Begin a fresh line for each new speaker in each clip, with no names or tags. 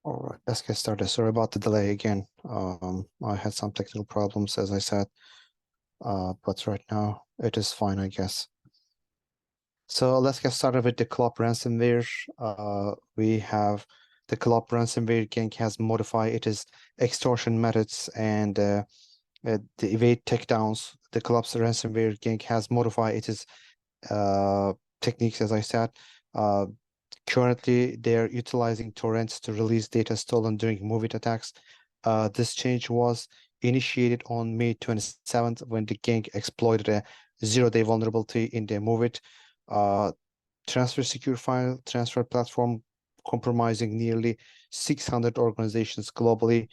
All right, let's get started. Sorry about the delay again. I had some technical problems, as I said, but right now it is fine, I guess. So let's get started with the Clop ransomware. We have the Clop ransomware gang has modified its extortion methods and the evade takedowns. The Clop ransomware gang has modified its techniques, as I said. Uh, Currently, they're utilizing torrents to release data stolen during MOVEit attacks. This change was initiated on May 27th when the gang exploited a zero-day vulnerability in the MOVEit transfer secure file transfer platform, compromising nearly 600 organizations globally.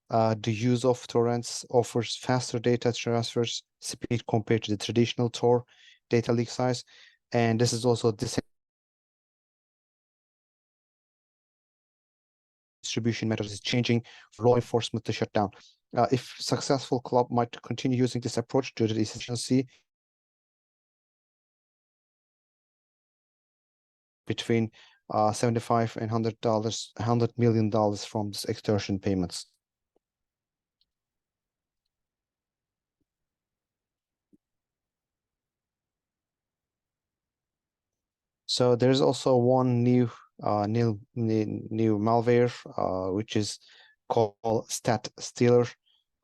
The use of torrents offers faster data transfers speed compared to the traditional Tor data leak size, and this is also distribution methods is changing for law enforcement to shut down. If successful, club might continue using this approach due to the efficiency between 75 and $100 million from this extortion payments. So there's also one new malware, which is called Stat Stealer.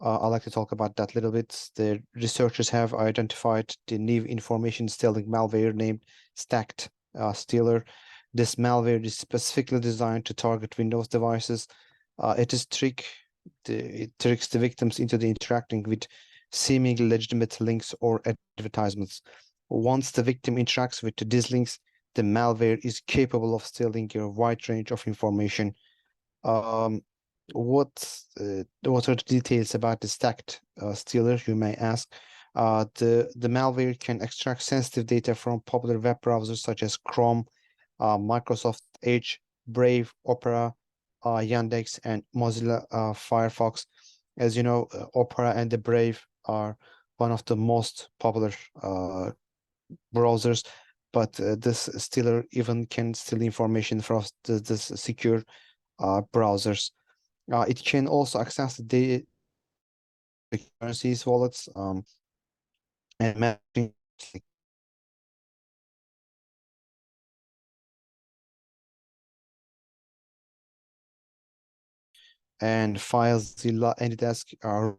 I'd like to talk about that a little bit. The researchers have identified the new information stealing malware named Stacked Stealer. This malware is specifically designed to target Windows devices. It tricks the victims into interacting with seemingly legitimate links or advertisements. Once the victim interacts with these links, the malware is capable of stealing a wide range of information. Um, what are the details about the stacked stealer, you may ask? The malware can extract sensitive data from popular web browsers such as Chrome, Microsoft Edge, Brave, Opera, Yandex, and Mozilla Firefox. As you know, Opera and the Brave are one of the most popular browsers, but this stealer even can steal information from this secure browsers. It can also access the currencies, wallets, and matching and FileZilla AnyDesk are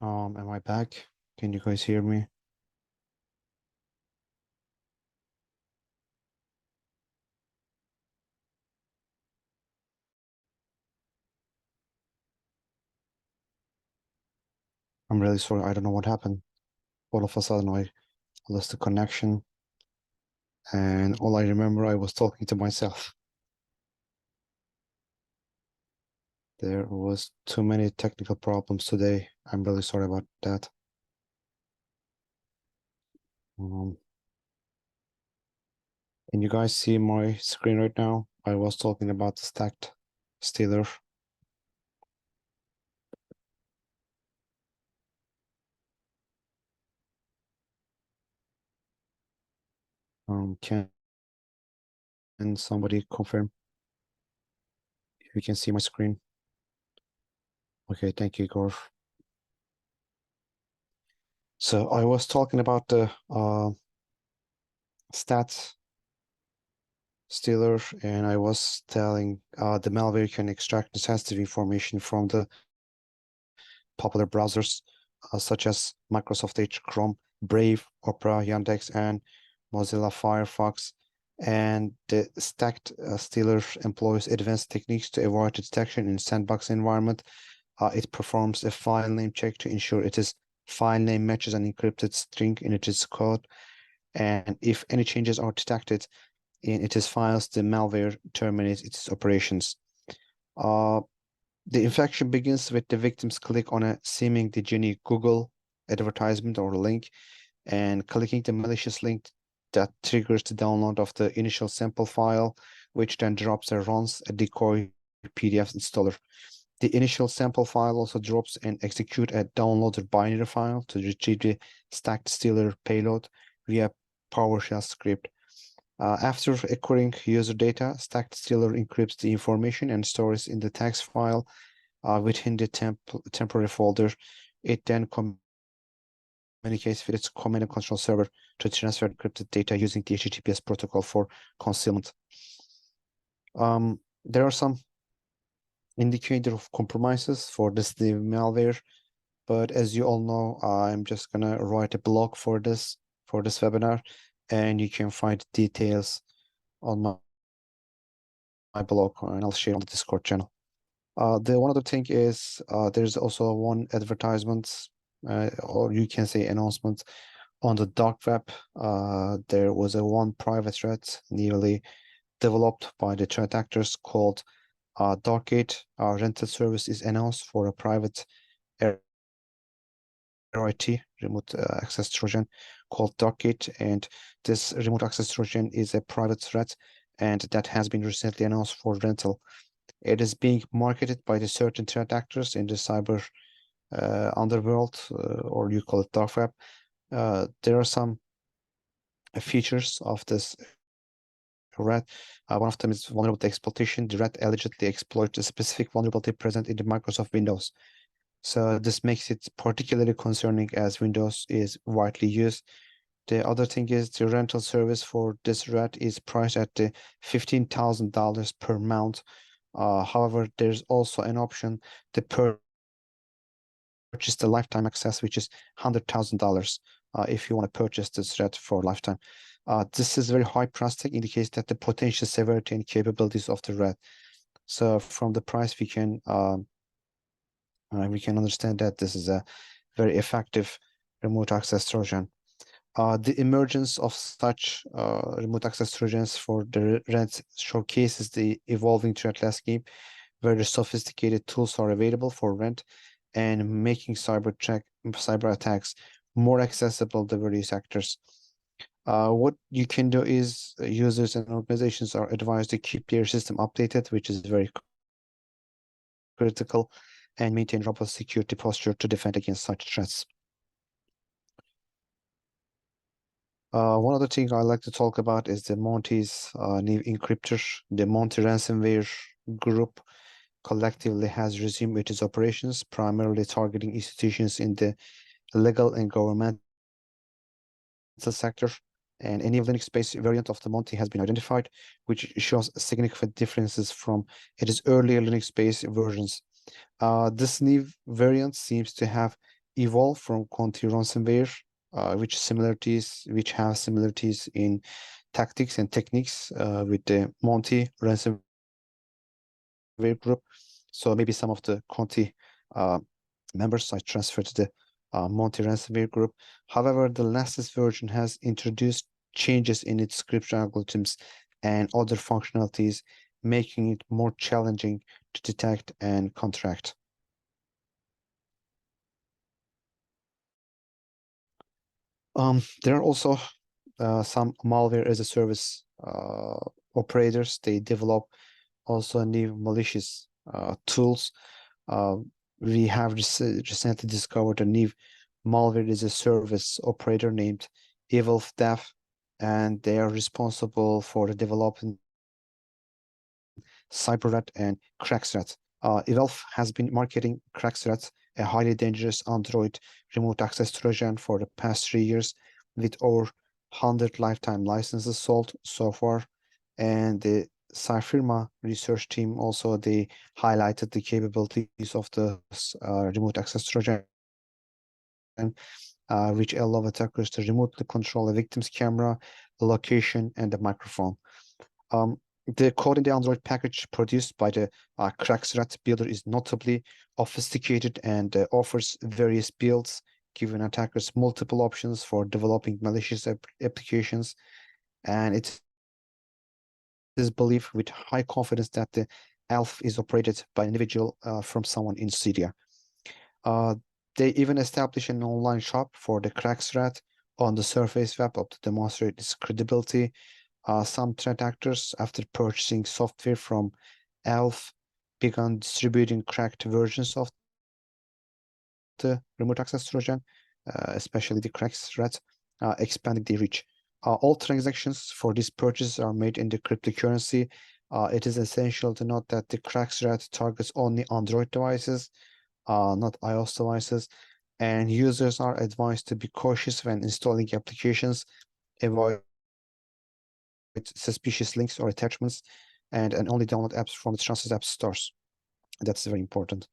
Am I back? Can you guys hear me? I'm really sorry. I don't know what happened. All of a sudden, I lost the connection, and all I remember, I was talking to myself. There was too many technical problems today. I'm really sorry about that. Um, can you guys see my screen right now? I was talking about the stacked stealer. Can somebody confirm if you can see my screen? Okay, thank you, Igor. So I was talking about the stats stealer, and I was telling the malware can extract the sensitive information from the popular browsers such as Microsoft Edge, Chrome, Brave, Opera, Yandex, and Mozilla Firefox. And the stacked stealer employs advanced techniques to avoid detection in sandbox environment. It performs a file name check to ensure it is file name matches an encrypted string in its code. And if any changes are detected in its files, the malware terminates its operations. Uh, the infection begins with the victim's click on a seemingly genuine Google advertisement or link, and clicking the malicious link that triggers the download of the initial sample file, which then drops or runs a decoy PDF installer. The initial sample file also drops and executes a downloaded binary file to retrieve the stacked stealer payload via PowerShell script. After acquiring user data, stacked stealer encrypts the information and stores in the text file within the temporary folder. It then communicates with its command and control server to transfer encrypted data using the HTTPS protocol for concealment. There are some indicators of compromises for this malware, but as you all know, I'm just gonna write a blog for this webinar, and you can find details on my blog, and I'll share on the Discord channel. The one other thing is there's also one advertisement, or you can say announcement on the dark web. There was a one private threat newly developed by the threat actors called Darkgate. Rental service is announced for a private RIT, remote access Trojan, called Darkgate, and this remote access Trojan is a private threat, and that has been recently announced for rental. It is being marketed by the certain threat actors in the cyber underworld, or you call it dark web. There are some features of this rat. One of them is vulnerability exploitation. The rat allegedly exploits a specific vulnerability present in the Microsoft Windows. So this makes it particularly concerning as Windows is widely used. The other thing is the rental service for this rat is priced at the $15,000 per month. However, there's also an option to purchase the lifetime access, which is $100,000 if you want to purchase this rat for lifetime. This is very high price tag, indicates that the potential severity and capabilities of the rat. So from the price, we can understand that this is a very effective remote access Trojan. The emergence of such remote access Trojans for the rat showcases the evolving threat landscape, where the sophisticated tools are available for rent and making cyber attacks more accessible to various actors. What you can do is users and organizations are advised to keep their system updated, which is very critical, and maintain robust security posture to defend against such threats. One other thing I like to talk about is the Monty's new encryptor. The Monty ransomware group collectively has resumed its operations, primarily targeting institutions in the legal and governmental sector. And a new Linux-based variant of the Monty has been identified, which shows significant differences from its earlier Linux-based versions. This new variant seems to have evolve from Conti ransomware, which have similarities in tactics and techniques with the Monty ransomware group. So maybe some of the Conti members I transferred to the Monty ransomware group. However, the latest version has introduced changes in its script algorithms and other functionalities, making it more challenging to detect and contract. There are also some malware as a service operators. They develop also new malicious tools. We have recently discovered a new malware as a service operator named evilf-dev, and they are responsible for developing CyberRat and CrackSrat. evilf has been marketing CrackSrat, a highly dangerous Android remote access Trojan, for the past 3 years, with over 100 lifetime licenses sold so far. And the Cyfirma research team also, they highlighted the capabilities of the remote access Trojan, which allow attackers to remotely control a victim's camera, the location, and the microphone. The code in the Android package produced by the CrackSrat builder is notably sophisticated and offers various builds, giving attackers multiple options for developing malicious applications. And it is believed with high confidence that the ELF is operated by an individual from someone in Syria. They even established an online shop for the CrackSrat on the Surface Web to demonstrate its credibility. Some threat actors, after purchasing software from ELF, began distributing cracked versions of the remote access Trojan, especially the CrackSrat, expanding the reach. All transactions for this purchase are made in the cryptocurrency. It is essential to note that the CrackSrat targets only Android devices, not iOS devices, and users are advised to be cautious when installing applications, avoid suspicious links or attachments, and only download apps from the trusted app stores. That's very important.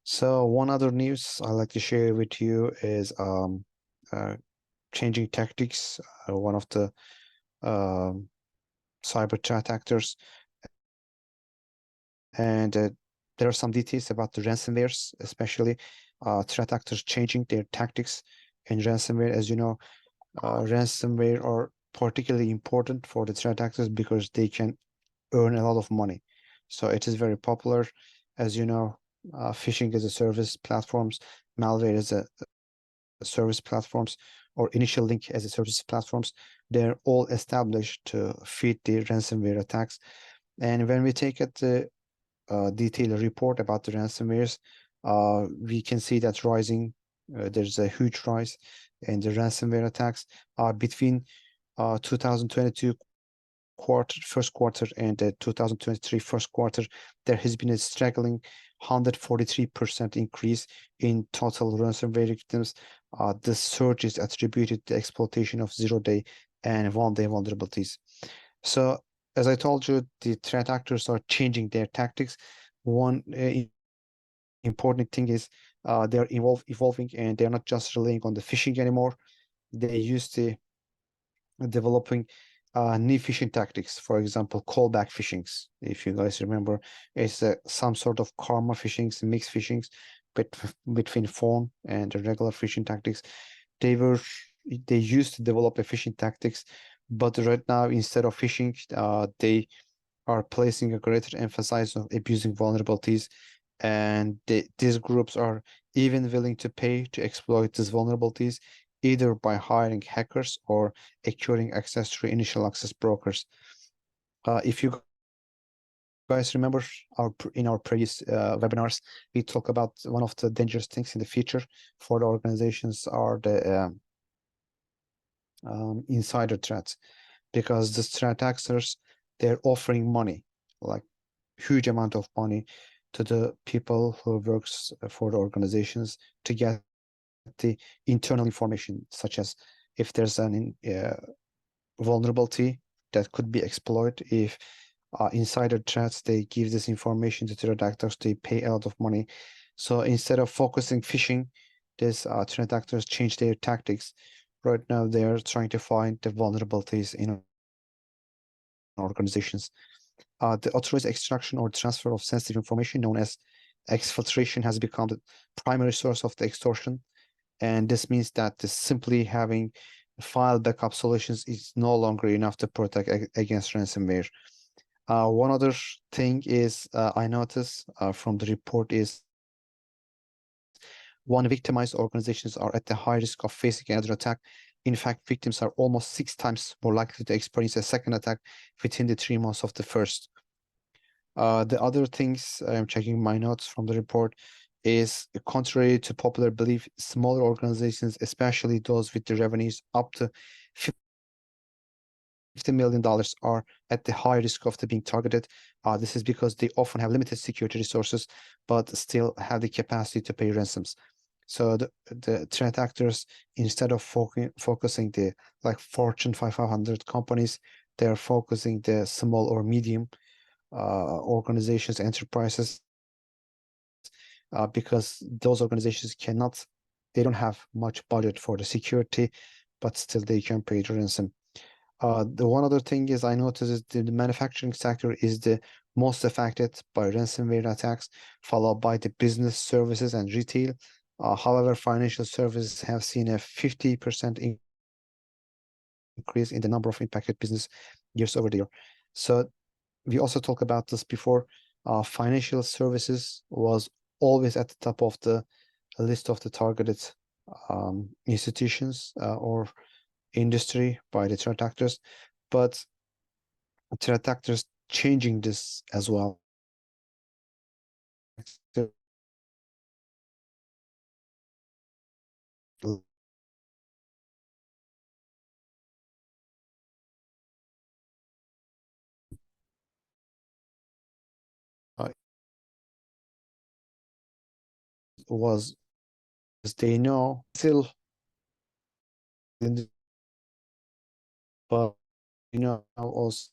So one other news I'd like to share with you is changing tactics. One of the cyber threat actors, and there are some details about the ransomwares, especially threat actors changing their tactics in ransomware. As you know, ransomware are particularly important for the threat actors because they can earn a lot of money. So it is very popular. As you know, phishing as a service platforms, malware as a service platforms, or initial link as a service platforms, they're all established to feed the ransomware attacks. And when we take the detailed report about the ransomwares, we can see that there's a huge rise in the ransomware attacks between 2022 first quarter and the 2023 first quarter. There has been a staggering 143% increase in total ransomware victims. The surge is attributed to exploitation of zero-day and one-day vulnerabilities. So, as I told you, the threat actors are changing their tactics. One important thing is they're evolving, and they're not just relying on the phishing anymore. They used to developing new phishing tactics. For example, callback phishings. If you guys remember, it's some sort of karma phishings, mixed phishings between phone and the regular phishing tactics. They used to develop a phishing tactics, but right now, instead of phishing, they are placing a greater emphasis on abusing vulnerabilities, and these groups are even willing to pay to exploit these vulnerabilities, either by hiring hackers or acquiring access through initial access brokers. If you guys remember, in our previous webinars, we talk about one of the dangerous things in the future for the organizations are the insider threats, because the threat actors, they're offering money, like huge amount of money, to the people who works for the organizations to get the internal information, such as if there's an vulnerability that could be exploited, if insider threats. They give this information to threat actors. They pay a lot of money. So instead of focusing phishing, these threat actors change their tactics. Right now, they are trying to find the vulnerabilities in organizations. The authorized extraction or transfer of sensitive information, known as exfiltration, has become the primary source of the extortion. And this means that simply having file backup solutions is no longer enough to protect against ransomware. One other thing is I noticed from the report is victimized organizations are at the high risk of facing another attack. In fact, victims are almost 6 times more likely to experience a second attack within the 3 months of the first. The other things I'm checking my notes from the report is, contrary to popular belief, smaller organizations, especially those with the revenues up to $50 million, are at the high risk of being targeted. This is because they often have limited security resources, but still have the capacity to pay ransoms. So the threat actors, instead of focusing the Fortune 500 companies, they are focusing the small or medium organizations, enterprises, because those organizations they don't have much budget for the security, but still they can pay the ransom. The one other thing is I noticed is the manufacturing sector is the most affected by ransomware attacks, followed by the business services and retail. However, financial services have seen a 50% increase in the number of impacted business years over the year. So we also talked about this before. Financial services was always at the top of the list of the targeted institutions or industry by the threat actors, but threat actors changing this as well. Uh, was they know still, but also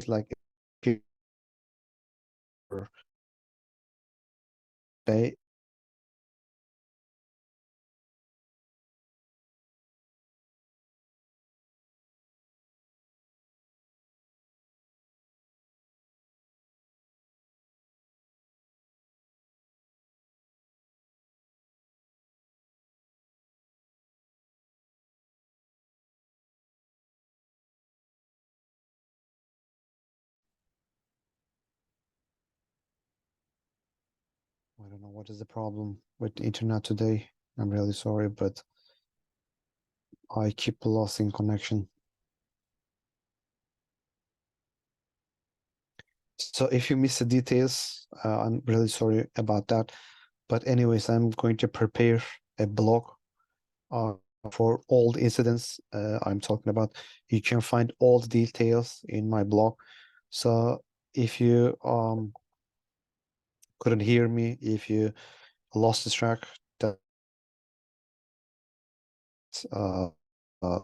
like people pay. I don't know what is the problem with the internet today. I'm really sorry, but I keep losing connection. So if you miss the details, I'm really sorry about that. But anyways, I'm going to prepare a blog for all the incidents I'm talking about. You can find all the details in my blog. So if you couldn't hear me, if you lost the track, that's uh, uh,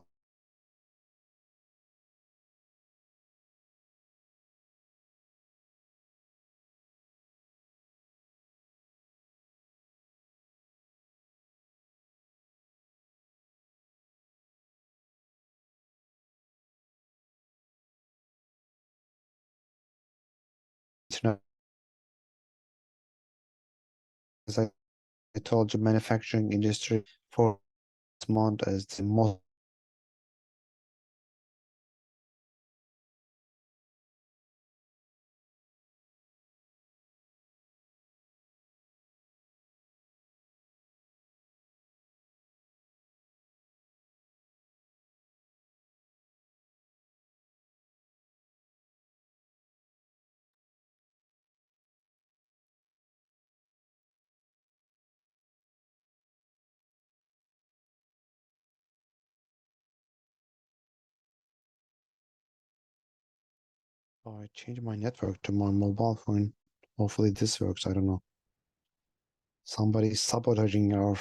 internet. As I told you, manufacturing industry for this month as the most I changed my network to my mobile phone. Hopefully this works. I don't know. Somebody is sabotaging our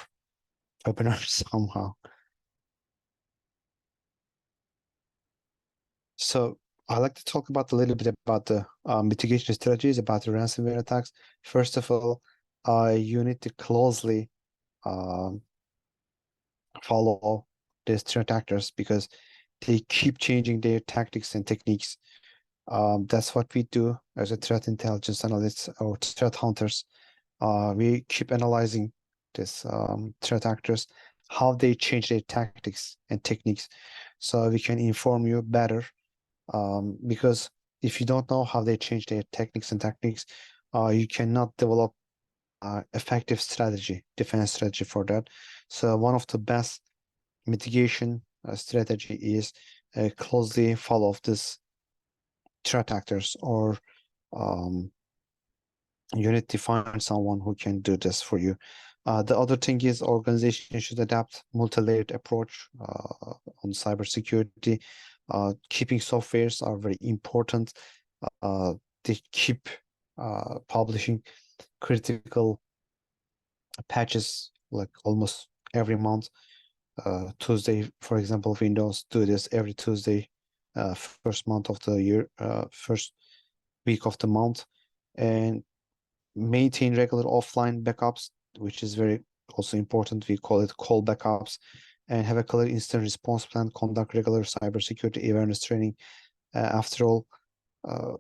webinar somehow. So I'd like to talk about a little bit about the mitigation strategies about the ransomware attacks. First of all, you need to closely um, follow these threat actors because they keep changing their tactics and techniques. That's what we do as a threat intelligence analysts or threat hunters. We keep analyzing this threat actors, how they change their tactics and techniques, so we can inform you better. Because if you don't know how they change their techniques and tactics, you cannot develop effective strategy, defense strategy for that. So one of the best mitigation strategy is closely follow this threat actors, or um, you need to find someone who can do this for you. The other thing is organization should adapt multi-layered approach on cybersecurity. Keeping softwares are very important. They keep publishing critical patches like almost every month. Tuesday, for example, Windows do this every Tuesday, first month of the year, first week of the month, and maintain regular offline backups, which is very also important. We call it call backups, and have a clear incident response plan, conduct regular cybersecurity awareness training. After all, uh,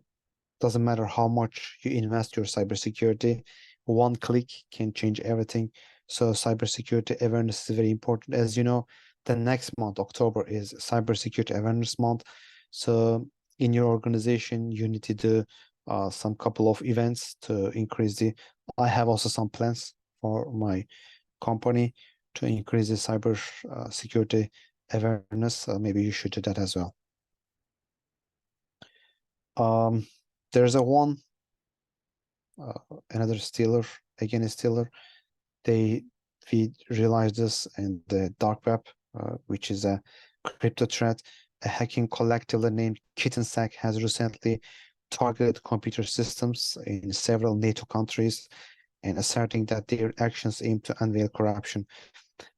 doesn't matter how much you invest your cybersecurity, one click can change everything. So cybersecurity awareness is very important. As you know, the next month, October, is cybersecurity awareness month. So in your organization, you need to do some couple of events to increase the. I have also some plans for my company to increase the cyber security awareness. Maybe you should do that as well. There's a one another stealer, again a stealer. We realized this in the dark web, which is a crypto threat. A hacking collective named KittenSack has recently targeted computer systems in several NATO countries and asserting that their actions aim to unveil corruption.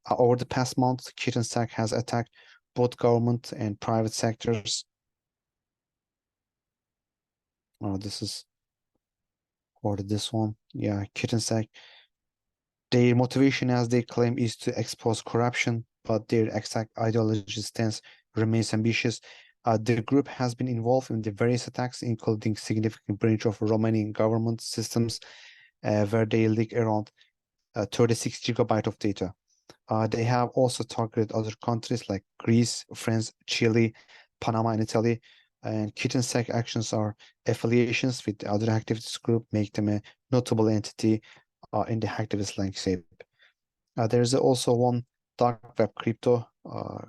Over the past month, KittenSack has attacked both government and private sectors. This is or this one. Yeah, KittenSack. Their motivation, as they claim, is to expose corruption, but their exact ideology stance remains ambitious. The group has been involved in the various attacks, including significant breach of Romanian government systems, where they leak around 36 gigabytes of data. They have also targeted other countries like Greece, France, Chile, Panama, and Italy. And KittenSack actions are affiliations with the other activities group, make them a notable entity in the hacktivist landscape. There's also one dark web crypto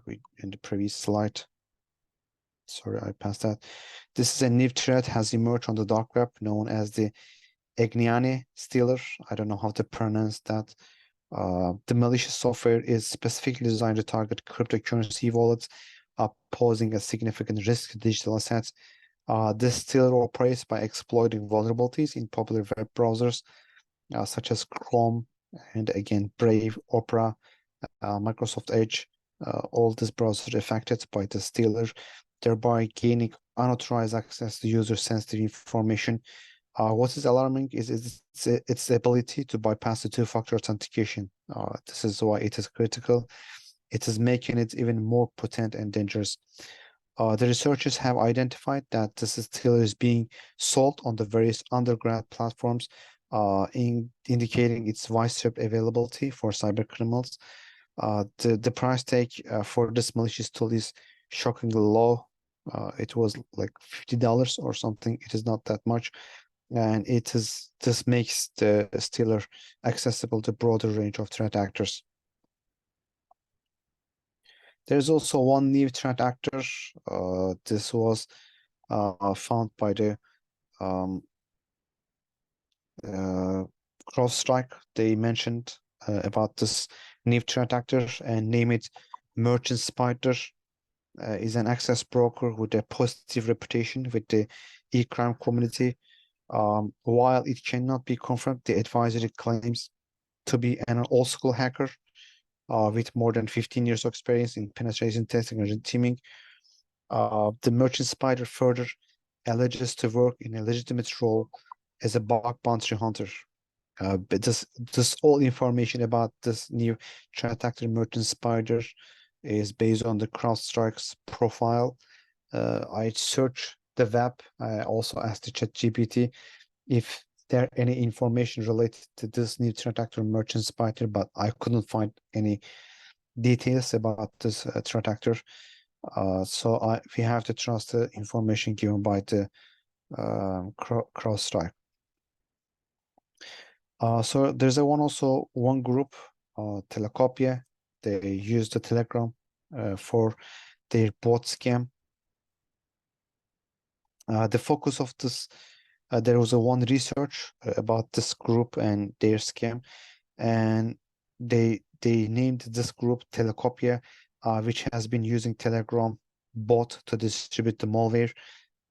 in the previous slide. Sorry, I passed that. This is a new threat has emerged on the dark web known as the Egniani stealer. I don't know how to pronounce that. The malicious software is specifically designed to target cryptocurrency wallets, posing a significant risk to digital assets. This stealer operates by exploiting vulnerabilities in popular web browsers, such as Chrome and again Brave, Opera, Microsoft Edge. All these browsers affected by the stealer, thereby gaining unauthorized access to user-sensitive information. What is alarming is its ability to bypass the two-factor authentication. This is why it is critical. It is making it even more potent and dangerous. The researchers have identified that this stealer is being sold on the various underground platforms, indicating its widespread availability for cyber criminals. The price tag for this malicious tool is shockingly low. It was like $50 or something. It is not that much, and this makes the stealer accessible to broader range of threat actors. There's also one new threat actor. This was found by the CrowdStrike. They mentioned about this new threat actor and name it Merchant Spider. Is an access broker with a positive reputation with the e-crime community. While it cannot be confirmed, the advisory claims to be an old school hacker with more than 15 years of experience in penetration testing and red teaming. The merchant spider further alleges to work in a legitimate role as a bug bounty hunter. But this all information about this new threat actor merchant spider is based on the CrowdStrike's profile. I searched the web. I also asked the ChatGPT if there any information related to this new threat actor merchant spider, but I couldn't find any details about this threat actor. So we have to trust the information given by the CrowdStrike. So there's one group, Telecopia. They use the Telegram for their bot scam. The focus of this, there was one research about this group and their scam, and they named this group Telecopia, which has been using Telegram bot to distribute the malware.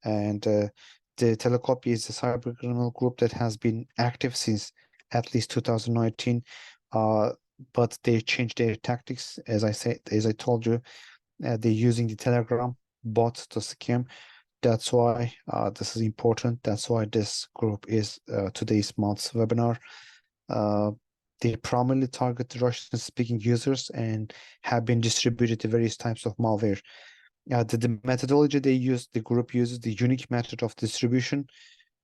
And the Telecopia is a cyber criminal group that has been active since at least 2019, but they changed their tactics. As I told you, they're using the Telegram bot to scam. That's why this is important. That's why this group is today's month's webinar. They primarily target Russian-speaking users and have been distributed to various types of malware. The methodology the group uses the unique method of distribution,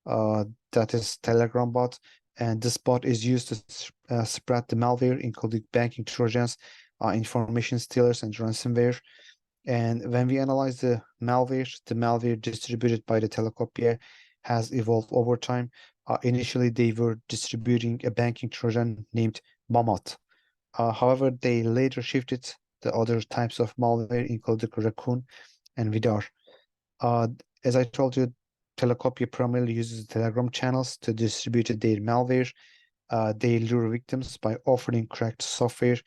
that is Telegram bot, and this bot is used to spread the malware, including banking trojans, information stealers, and ransomware. And when we analyze the malware distributed by the Telecopia has evolved over time. Initially, they were distributing a banking trojan named Mammoth. However, they later shifted the other types of malware, including Raccoon and Vidar. As I told you, Telecopia primarily uses Telegram channels to distribute their malware. They lure victims by offering cracked software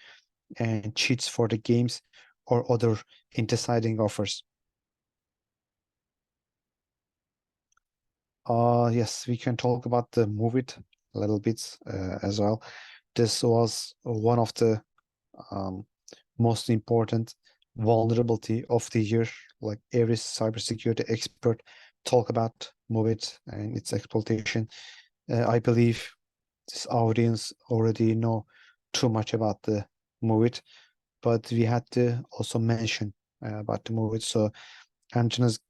and cheats for the games or other inciting offers. Yes, we can talk about the Moveit a little bit as well. This was one of the most important vulnerability of the year. Like every cybersecurity expert talk about Moveit and its exploitation. I believe this audience already know too much about the Moveit, but we had to also mention about the Moveit. So I'm just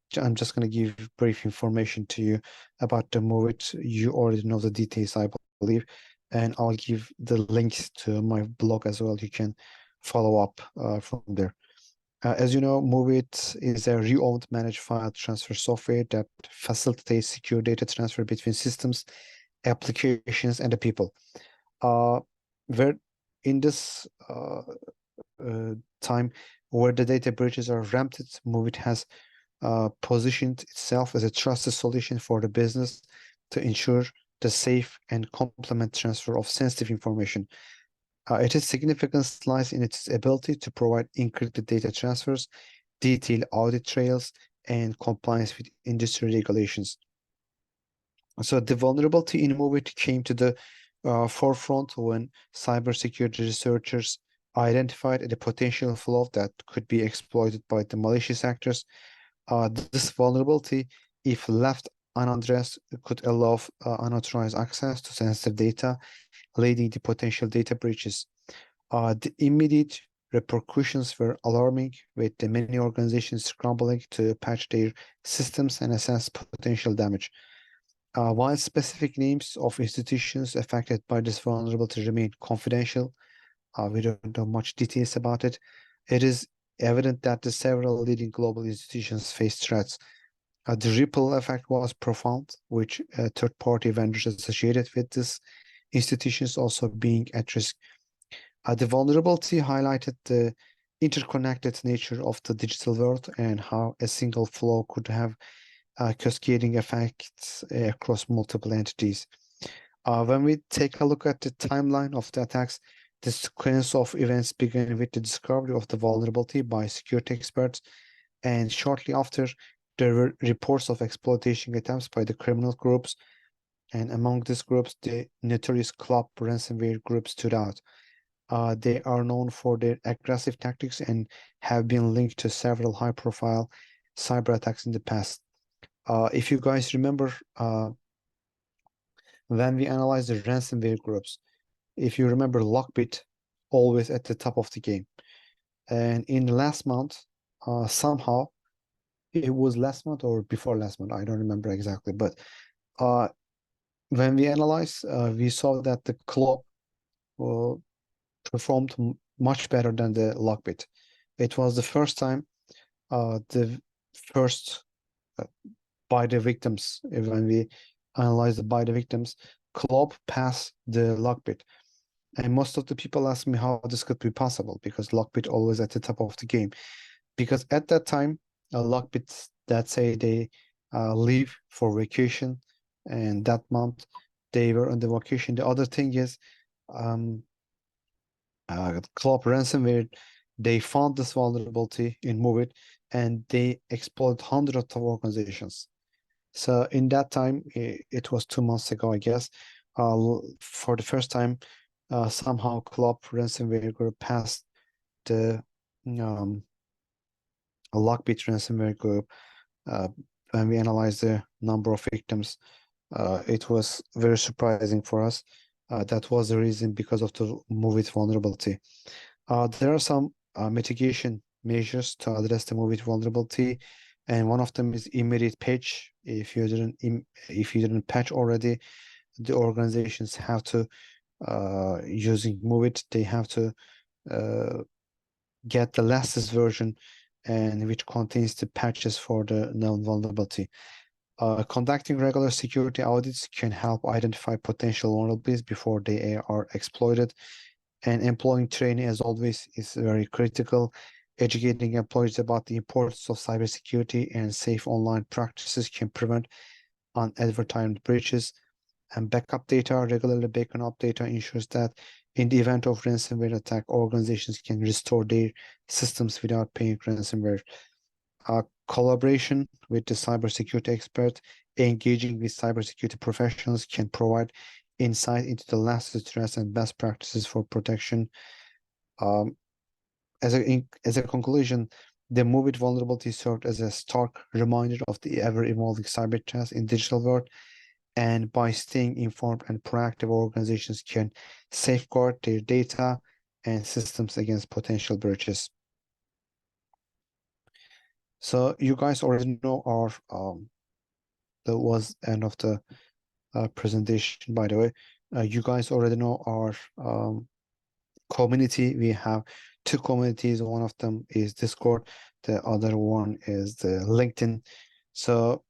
going to give brief information to you about the Moveit. You already know the details, I believe, and I'll give the links to my blog as well. You can follow up from there. As you know, Moveit is a re-owned managed file transfer software that facilitates secure data transfer between systems, applications, and the people. Where in this time where the data breaches are rampant, Moveit has positioned itself as a trusted solution for the business to ensure the safe and complement transfer of sensitive information. Its significance lies in its ability to provide encrypted data transfers, detailed audit trails, and compliance with industry regulations. So the vulnerability in Moveit came to the forefront when cybersecurity researchers identified a potential flaw that could be exploited by the malicious actors. This vulnerability, if left unaddressed, could allow unauthorized access to sensitive data, leading to potential data breaches. The immediate repercussions were alarming, with the many organizations scrambling to patch their systems and assess potential damage. While specific names of institutions affected by this vulnerability remain confidential, we don't know much details about it. It is evident that the several leading global institutions face threats. The ripple effect was profound, which third-party vendors associated with these institutions also being at risk. The vulnerability highlighted the interconnected nature of the digital world and how a single flaw could have cascading effects across multiple entities. When we take a look at the timeline of the attacks, the sequence of events began with the discovery of the vulnerability by security experts, and shortly after, there were reports of exploitation attempts by the criminal groups, and among these groups, the notorious club ransomware group stood out. They are known for their aggressive tactics and have been linked to several high-profile cyber attacks in the past. If you guys remember, when we analyzed the ransomware groups, if you remember, Lockbit always at the top of the game. And in the last month, somehow, it was last month or before last month, I don't remember exactly, but when we analyzed, we saw that the club performed much better than the Lockbit. It was the first time the first by the victims, when we analyzed the by the victims, club passed the Lockbit. And most of the people ask me how this could be possible, because Lockbit always at the top of the game. Because at that time, Lockbits that say they leave for vacation, and that month they were on the vacation. The other thing is, Club ransomware, they found this vulnerability in Moveit, and they exploited hundreds of organizations. So in that time, it was 2 months ago, I guess, for the first time, somehow Club ransomware group passed the Lockbit ransomware group. When we analyzed the number of victims, it was very surprising for us. That was the reason, because of the Moveit vulnerability. There are some mitigation measures to address the Moveit vulnerability, and one of them is immediate patch. If you didn't patch already, the organizations have to, using Moveit, they have to get the latest version, and which contains the patches for the known vulnerability. Conducting regular security audits can help identify potential vulnerabilities before they are exploited. And employee training, as always, is very critical. Educating employees about the importance of cybersecurity and safe online practices can prevent inadvertent breaches. And backup data, regularly backing up data, ensures that in the event of ransomware attack, organizations can restore their systems without paying ransomware. Collaboration with the cybersecurity expert, engaging with cybersecurity professionals can provide insight into the latest threats and best practices for protection. As a conclusion, the Moveit vulnerability served as a stark reminder of the ever-evolving cyber threats in digital world. And by staying informed and proactive, organizations can safeguard their data and systems against potential breaches. So you guys already know our that was end of the presentation, by the way. You guys already know our community. We have 2 communities. One of them is Discord, the other one is the LinkedIn. So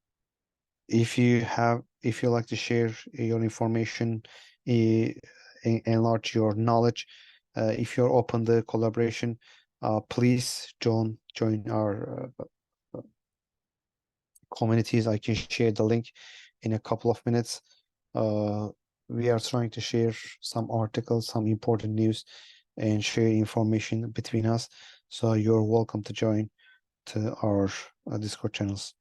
if you like to share your information, enlarge your knowledge, if you're open to collaboration, please join our communities. I can share the link in a couple of minutes. We are trying to share some articles, some important news, and share information between us. So you're welcome to join to our Discord channels.